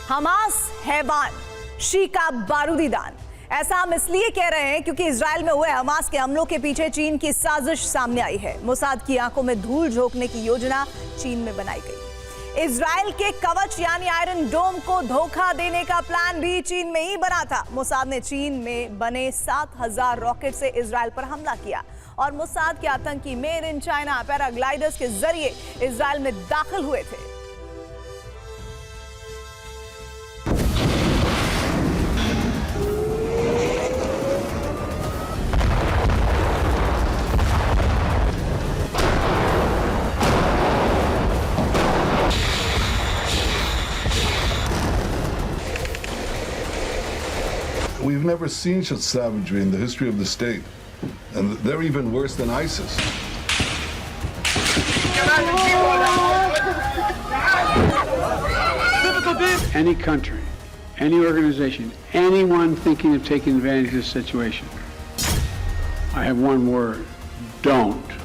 Hamas हैवान, she का बारूदी दान। ऐसा हम इसलिए कह रहे हैं क्योंकि इजराइल में हुए हमास के हमलों के पीछे चीन की साजिश सामने आई है। मोसाद की आंखों में धूल झोंकने की योजना चीन में बनाई गई। इजराइल के कवच यानी आयरन डोम को धोखा देने का प्लान भी चीन में ही बना था। मोसाद ने चीन में बने 7000 रॉकेट से इजराइल पर हमला किया और मोसाद के आतंकी मेड इन चाइना पैराग्लाइडर्स के जरिए इजराइल में दाखिल हुए थे। We've never seen such savagery in the history of the state. And they're even worse than ISIS. Any country, any organization, anyone thinking of taking advantage of this situation, I have one word: don't.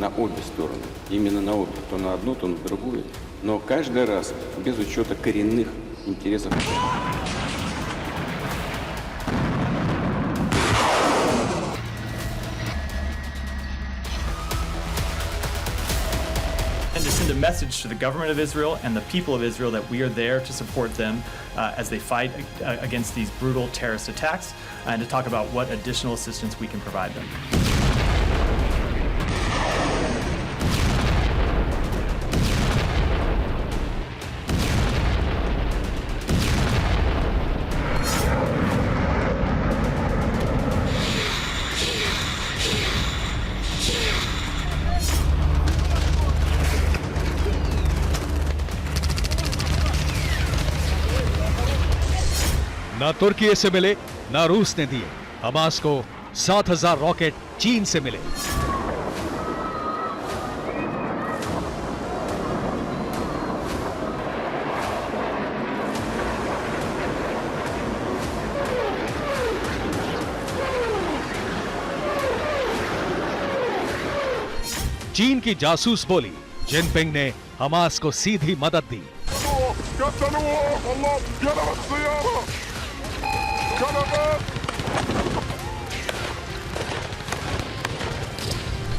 На обе стороны, именно на обе, то на одну, то на другую, но каждый раз без учета коренных интересов. And to send a message to the government of Israel and the people of Israel that we are there to support them as they fight against these brutal terrorist attacks, and to talk about what additional assistance we can provide them. न तुर्की से मिले न रूस ने दिए। Hamas को 7000 rocket चीन से मिले। चीन की जासूस बोली जिनपिंग ने हमास को सीधी मदद दी।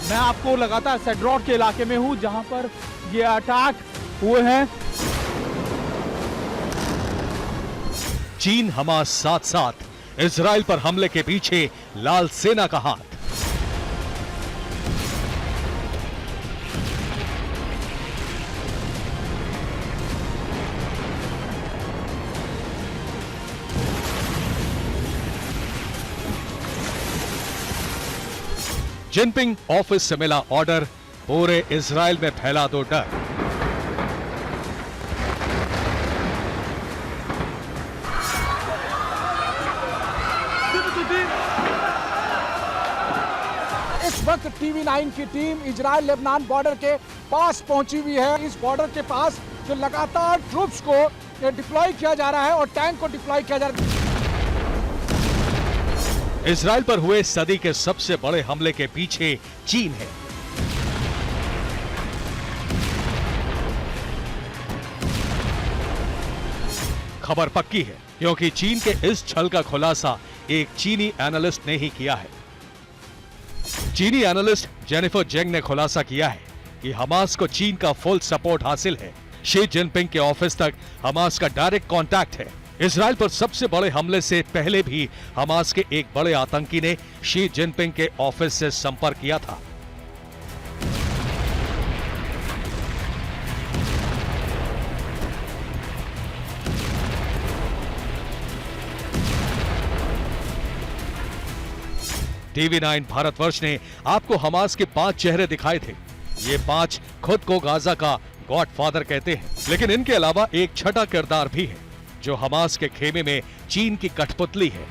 मैं आपको लगातार सेड्रॉट के इलाके में हूं जहां पर ये अटैक हुए हैं। चीन हमास साथ साथ इजराइल पर हमले के पीछे लाल सेना का हाथ। जिनपिंग ऑफिस से मिला ऑर्डर, पूरे इजराइल में फैला दो डर। इस वक्त TV9 की टीम इजराइल लेबनान बॉर्डर के पास पहुंची हुई है। इस बॉर्डर के पास जो लगातार ट्रूप्स को डिप्लॉय किया जा रहा है और टैंक को डिप्लॉय किया जा रहा है। इजराइल पर हुए सदी के सबसे बड़े हमले के पीछे चीन है। खबर पक्की है क्योंकि चीन के इस छल का खुलासा एक चीनी एनालिस्ट ने ही किया है। चीनी एनालिस्ट जेनिफर जेंग ने खुलासा किया है कि हमास को चीन का फुल सपोर्ट हासिल है। शी जिनपिंग के ऑफिस तक हमास का डायरेक्ट कांटेक्ट है। इजराइल पर सबसे बड़े हमले से पहले भी हमास के एक बड़े आतंकी ने शी जिनपिंग के ऑफिस से संपर्क किया था। TV9 भारतवर्ष ने आपको हमास के 5 चेहरे दिखाए थे। ये 5 खुद को गाजा का गॉडफादर कहते हैं, लेकिन इनके अलावा एक छठा किरदार भी है जो हमास के खेमे में चीन की कठपुतली है।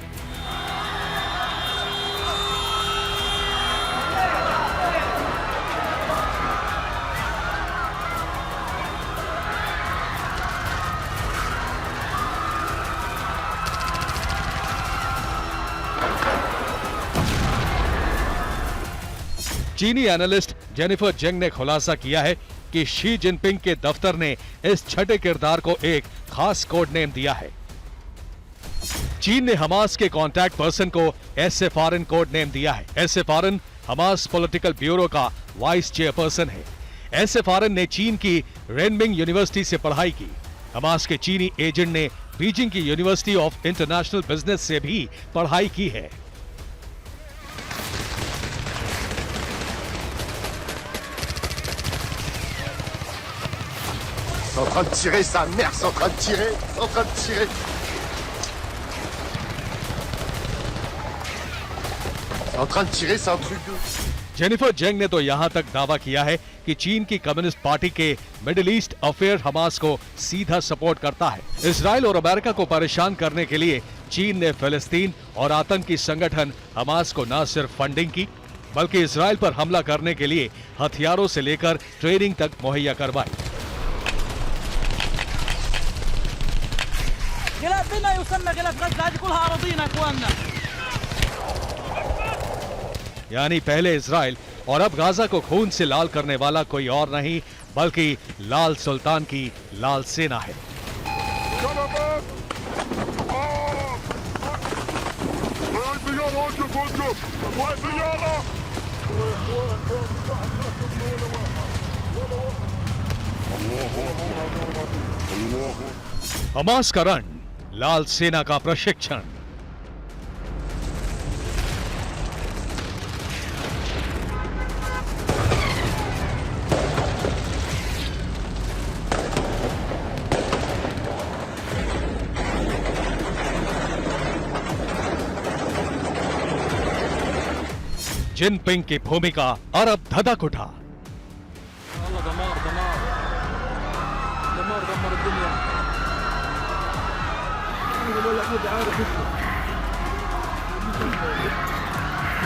चीनी एनालिस्ट जेनिफर जेंग ने खुलासा किया है कि शी जिनपिंग के दफ्तर ने इस छठे किरदार को एक खास कोड नेम दिया है। चीन ने हमास के कांटेक्ट पर्सन को एसएफआरएन कोड नेम दिया है। एसएफआरएन हमास पॉलिटिकल ब्यूरो का वाइस चेयरपर्सन है। एसएफआरएन ने चीन की रेनमिंग यूनिवर्सिटी से पढ़ाई की। हमास के चीनी एजेंट ने बीजिंग की यूनिवर्सिटी ऑफ इंटरनेशनल बिजनेस से भी पढ़ाई की है। C'est en train de tirer, sa mère, c'est en train de tirer, c'est en train de tirer. C'est en train de tirer, c'est un truc de... Jennifer Zeng ने तो यहां तक दावा किया है कि चीन की कम्युनिस्ट पार्टी के मिडिल ईस्ट अफेयर हमास को सीधा सपोर्ट करता है। इजराइल और अमेरिका को परेशान करने के लिए चीन ने फिलिस्तीन और आतंकी संगठन हमास को न सिर्फ फंडिंग की, बल्कि इजराइल पर हमला करने के लिए हथियारों से लेकर ट्रेनिंग तक मुहैया करवाई। यानी पहले इजराइल और अब गाजा को खून से लाल करने वाला कोई और नहीं बल्कि लाल सुल्तान की लाल सेना है। हमास का रण, लाल सेना का प्रशिक्षण। जिनपिंग की भूमिका अरब धधक उठा।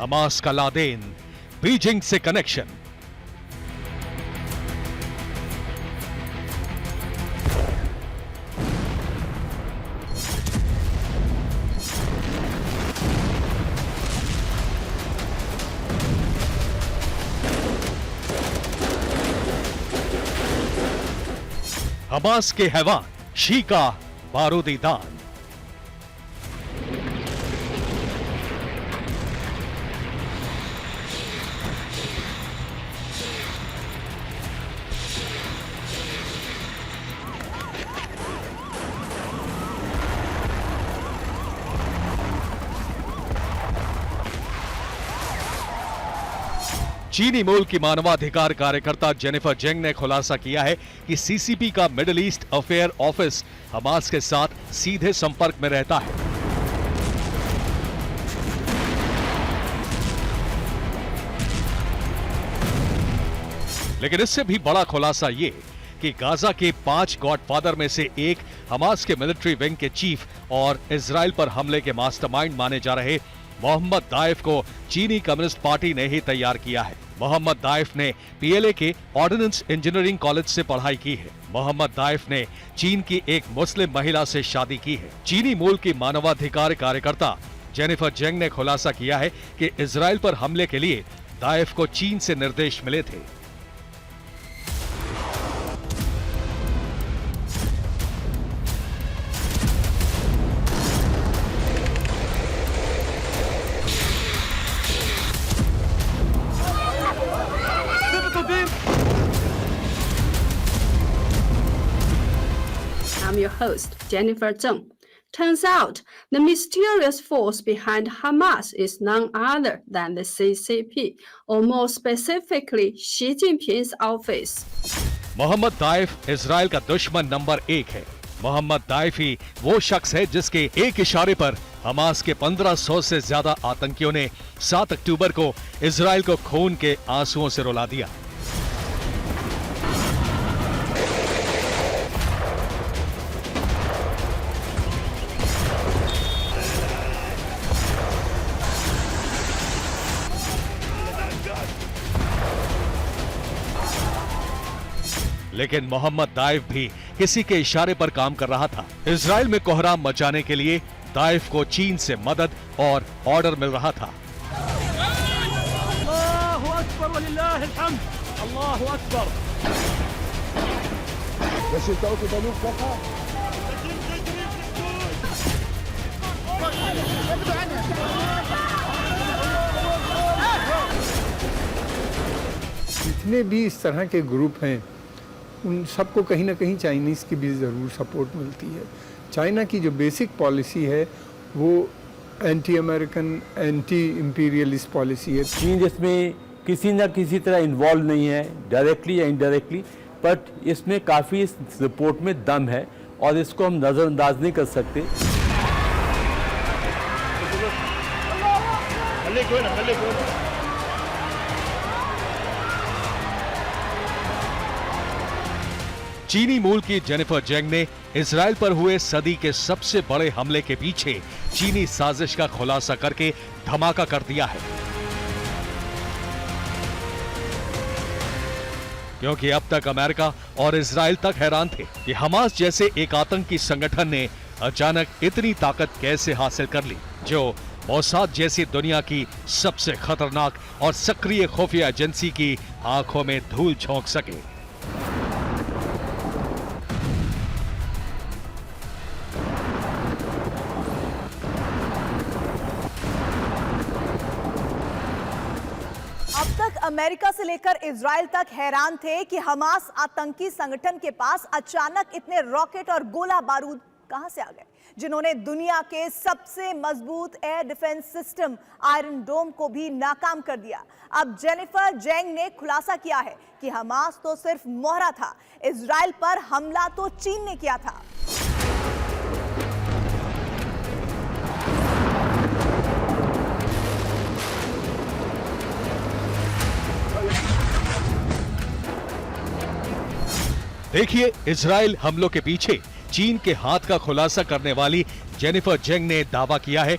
हमास का लादेन, बीजिंग से कनेक्शन। हमास के हैवान, शी का बारूदी दान। चीनी मूल की मानवाधिकार कार्यकर्ता जेनिफर जेंग ने खुलासा किया है कि सीसीपी का middle east affair office Hamas के साथ सीधे संपर्क में रहता है। लेकिन इससे भी बड़ा खुलासा ये कि गाजा के 5 गॉडफादर में से एक हमास के मिलिट्री विंग के चीफ और इजराइल पर हमले के मास्टरमाइंड माने जा रहे मोहम्मद दाइफ को चीनी कम्युनिस्ट पार्टी ने ही तैयार किया है। मोहम्मद दाइफ ने पीएलए के ऑर्डिनेंस इंजीनियरिंग कॉलेज से पढ़ाई की है। मोहम्मद दाइफ ने चीन की एक मुस्लिम महिला से शादी की है। चीनी मूल की मानवाधिकार कार्यकर्ता जेनिफर जेंग ने खुलासा किया है कि इजराइल पर हमले के लिए दाइफ को चीन से निर्देश मिले थे। I'm your host, Jennifer Zheng. Turns out, the mysterious force behind Hamas is none other than the CCP, or more specifically, Xi Jinping's office. Mohammed Deif Israel का दुश्मन नंबर 1 है। मोहम्मद दाइफ ही वो शख्स है जिसके एक इशारे पर हमास के 1500 से ज्यादा आतंकियों ने 7 अक्टूबर को इजराइल को खून के आंसुओं से रुला दिया। लेकिन मोहम्मद दाइफ भी किसी के इशारे पर काम कर रहा था। इजराइल में कोहराम मचाने के लिए दाइफ को चीन से मदद और ऑर्डर मिल रहा था। अल्लाहु अकबर वलिल्लाहिल हम्द, अल्लाहु अकबर। जितने भी इस तरह के ग्रुप हैं उन सबको कहीं ना कहीं चाइनीज़ की भी ज़रूर सपोर्ट मिलती है। चाइना की जो बेसिक पॉलिसी है वो anti American, anti imperialist policy है। चीन इसमें किसी न किसी तरह इन्वॉल्व नहीं है, डायरेक्टली या इनडायरेक्टली, बट इसमें काफ़ी सपोर्ट में दम है और इसको हम नज़रअंदाज नहीं कर सकते। चीनी मूल की जेनिफर जेंग ने इजराइल पर हुए सदी के सबसे बड़े हमले के पीछे चीनी साजिश का खुलासा करके धमाका कर दिया है, क्योंकि अब तक अमेरिका और इजराइल तक हैरान थे कि हमास जैसे एक आतंकी संगठन ने अचानक इतनी ताकत कैसे हासिल कर ली, जो मोसाद जैसी दुनिया की सबसे खतरनाक और सक्रिय खुफिया एजेंसी की आंखों में धूल झोंक सके। अब तक अमेरिका से लेकर इजराइल तक हैरान थे कि हमास आतंकी संगठन के पास अचानक इतने रॉकेट और गोला बारूद कहां से आ गए, जिन्होंने दुनिया के सबसे मजबूत एयर डिफेंस सिस्टम आयरन डोम को भी नाकाम कर दिया। अब जेनिफर जेंग ने खुलासा किया है कि हमास तो सिर्फ मोहरा था, इजराइल पर हमला तो चीन ने किया था। देखिए, इजराइल हमलों के पीछे चीन के हाथ का खुलासा करने वाली जेनिफर जेंग ने दावा किया है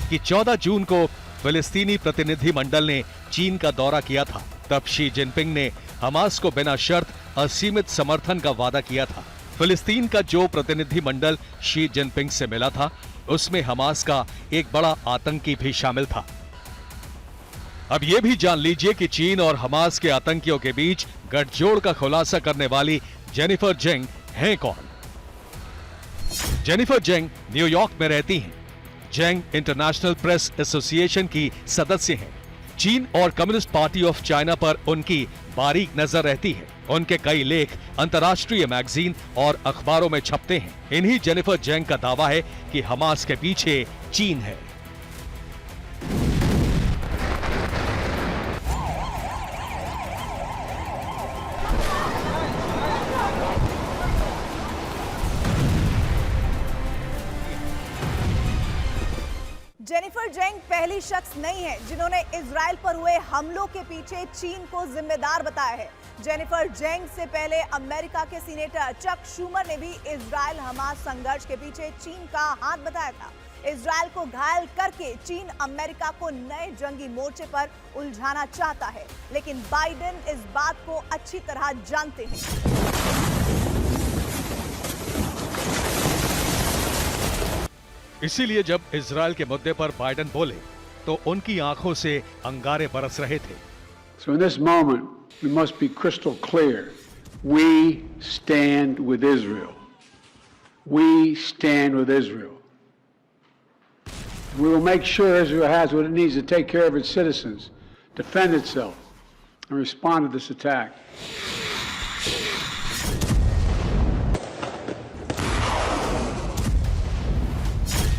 कि 14 जून को फिलिस्तीनी प्रतिनिधि मंडल ने चीन का दौरा किया था। तब शी जिनपिंग ने हमास को बिना शर्त असीमित समर्थन का वादा किया था। फिलिस्तीन का जो प्रतिनिधि मंडल शी जिनपिंग से मिला था, उसमें हमास का एक बड़ा आतंकी भी शामिल था। अब यह भी जान लीजिए कि चीन और हमास के आतंकियों के बीच गठजोड़ का खुलासा करने वाली जेनिफर जेंग हैं कौन? जेनिफर जेंग न्यूयॉर्क में रहती हैं। जेंग इंटरनेशनल प्रेस एसोसिएशन की सदस्य हैं। चीन और कम्युनिस्ट पार्टी ऑफ चाइना पर उनकी बारीक नजर रहती है। उनके कई लेख अंतर्राष्ट्रीय मैगजीन और अखबारों में छपते हैं। इन्हीं जेनिफर जेंग का दावा है कि हमास के पीछे चीन है। जेनिफर जेंग पहली शख्स नहीं है जिन्होंने इजराइल पर हुए हमलों के पीछे चीन को जिम्मेदार बताया है। जेनिफर जेंग से पहले अमेरिका के सीनेटर चक शूमर ने भी इजराइल हमास संघर्ष के पीछे चीन का हाथ बताया था। इजराइल को घायल करके चीन अमेरिका को नए जंगी मोर्चे पर उलझाना चाहता है, लेकिन बाइडेन इस बात को अच्छी तरह जानते हैं। इसीलिए जब इजराइल के मुद्दे पर बाइडेन बोले तो उनकी आंखों से अंगारे बरस रहे थे। So in this moment we must be crystal clear. We stand with Israel. We stand with Israel. We will make sure Israel has what it needs to take care of its citizens, defend itself, and respond to this attack.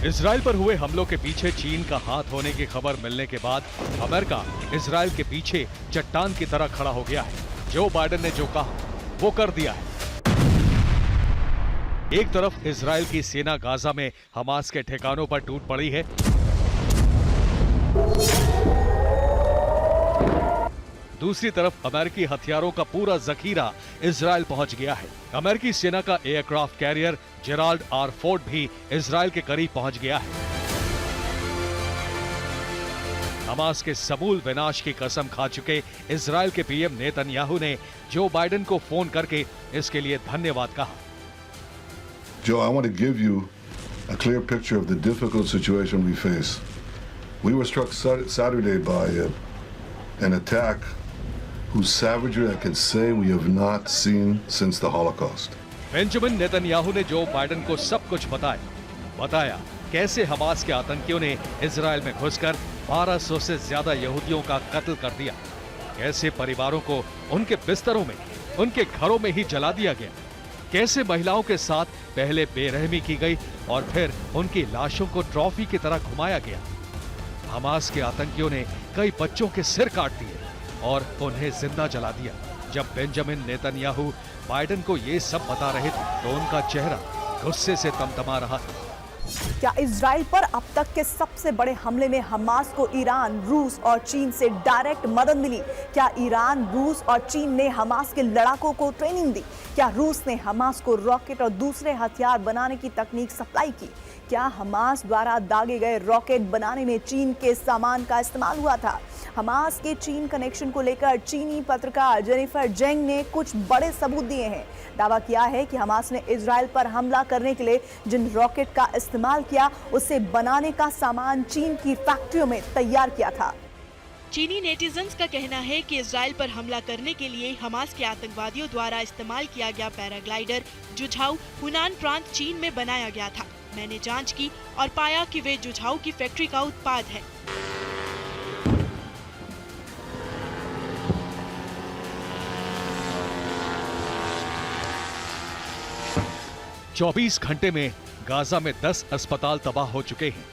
Israel पर हुए हमलों के पीछे चीन का हाथ होने की खबर मिलने के बाद अमेरिका इजराइल के पीछे चट्टान की तरह खड़ा हो गया है। जो बाइडेन ने जो कहा वो कर दिया है। एक तरफ इजराइल की सेना गाजा में हमास के ठिकानों पर टूट पड़ी है, दूसरी तरफ अमेरिकी हथियारों का पूरा जखीरा इजराइल पहुंच गया है। अमेरिकी सेना का aircraft carrier Gerald R Ford भी इजराइल के करीब पहुंच गया है। हमास के समूल विनाश की कसम खा चुके इजराइल के पीएम नेतन्याहू ने जो बाइडेन को फोन करके इसके लिए धन्यवाद कहा। Joe, I want to give you a clear picture of the difficult situation we face. We were struck Saturday by an attack whose savagery I can say we have not seen since the Holocaust. Benjamin Netanyahu ने Joe Biden को सब कुछ बताया कैसे Hamas के आतंकियों ने Israel में घुसकर 1200 से ज्यादा यहूदियों का कत्ल कर दिया, कैसे परिवारों को उनके बिस्तरों में, उनके घरों में ही जला दिया गया, कैसे महिलाओं के साथ पहले बेरहमी की गई और फिर उनकी लाशों को ट्रॉफी की तरह घुमाया गया। हमास के आतंकियों ने कई बच्चों के सिर काट दिए और उन्हें जिंदा जला दिया। जब बेंजामिन नेतन्याहू बाइडेन को ये सब बता रहे थे तो उनका चेहरा गुस्से से तमतमा रहा था। क्या इजराइल पर अब तक के सबसे बड़े हमले में हमास को ईरान, रूस और चीन से डायरेक्ट मदद मिली? क्या ईरान, रूस और चीन ने हमास के लड़ाकों को ट्रेनिंग दी? क्या रूस ने हमास को रॉकेट और दूसरे हथियार बनाने की तकनीक सप्लाई की? क्या हमास द्वारा दागे गए रॉकेट बनाने में चीन के सामान का इस्तेमाल हुआ था? हमास के चीन कनेक्शन को लेकर चीनी पत्रकार जेनिफर जेंग ने कुछ बड़े सबूत दिए हैं। दावा किया है कि हमास ने इजराइल पर हमला करने के लिए जिन रॉकेट का इस्तेमाल किया, उसे बनाने का सामान चीन की फैक्ट्रियों में तैयार किया था। चीनी नेटिजन्स का कहना है कि इजराइल पर हमला करने के लिए हमास के आतंकवादियों द्वारा इस्तेमाल किया गया पैराग्लाइडर जुझाऊ हुनान प्रांत चीन में बनाया गया था। मैंने जांच की और पाया कि वे जुझाऊ की फैक्ट्री का उत्पाद है। चौबीस घंटे में गाजा में 10 अस्पताल तबाह हो चुके हैं।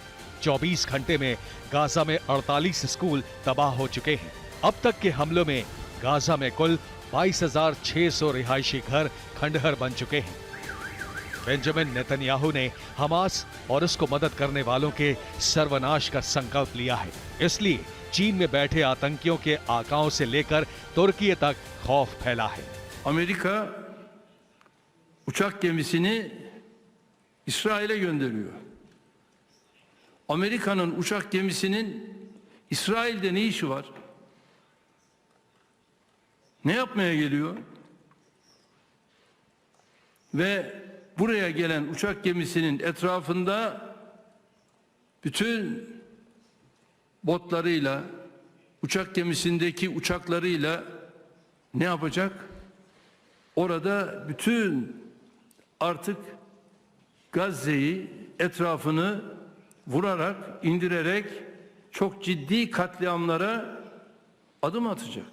24 घंटे में गाजा में 48 स्कूल तबाह हो चुके हैं। अब तक के हमलों में गाजा में कुल 22,600 रिहायशी घर खंडहर बन चुके हैं। बेंजामिन नेतन्याहू ने हमास और उसको मदद करने वालों के सर्वनाश का संकल्प लिया है। इसलिए चीन में बैठे आतंकियों के आकाओं से लेकर तुर्की तक खौफ फैला है। Amerika uçak gemisini İsrail'e gönderiyor. Amerika'nın uçak gemisinin İsrail'de ne işi var? Ne yapmaya geliyor? Ve buraya gelen uçak gemisinin etrafında bütün botlarıyla, uçak gemisindeki uçaklarıyla ne yapacak? Orada bütün artık Gazze'yi, etrafını vurarak, indirerek çok ciddi katliamlara adım atacak.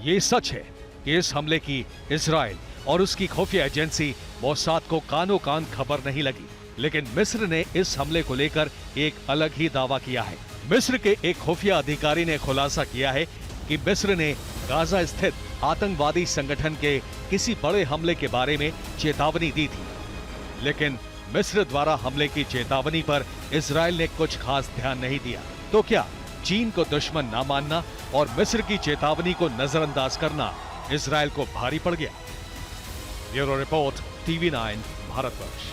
ये सच है कि इस हमले की Israel और उसकी खुफिया agency Mossad को कानो कान खबर नहीं लगी, लेकिन मिस्र ने इस हमले को लेकर एक अलग ही दावा किया है। मिस्र के एक खुफिया अधिकारी ने खुलासा किया है कि मिस्र ने गाजा स्थित आतंकवादी संगठन के किसी बड़े हमले के बारे में चेतावनी दी थी, लेकिन मिस्र द्वारा हमले की चेतावनी पर इजराइल ने कुछ खास ध्यान नहीं दिया। तो क्या चीन को दुश्मन ना मानना और मिस्र की चेतावनी को नजरअंदाज करना इजराइल को भारी पड़ गया? Bureau report, TV9 Bharatvarsh.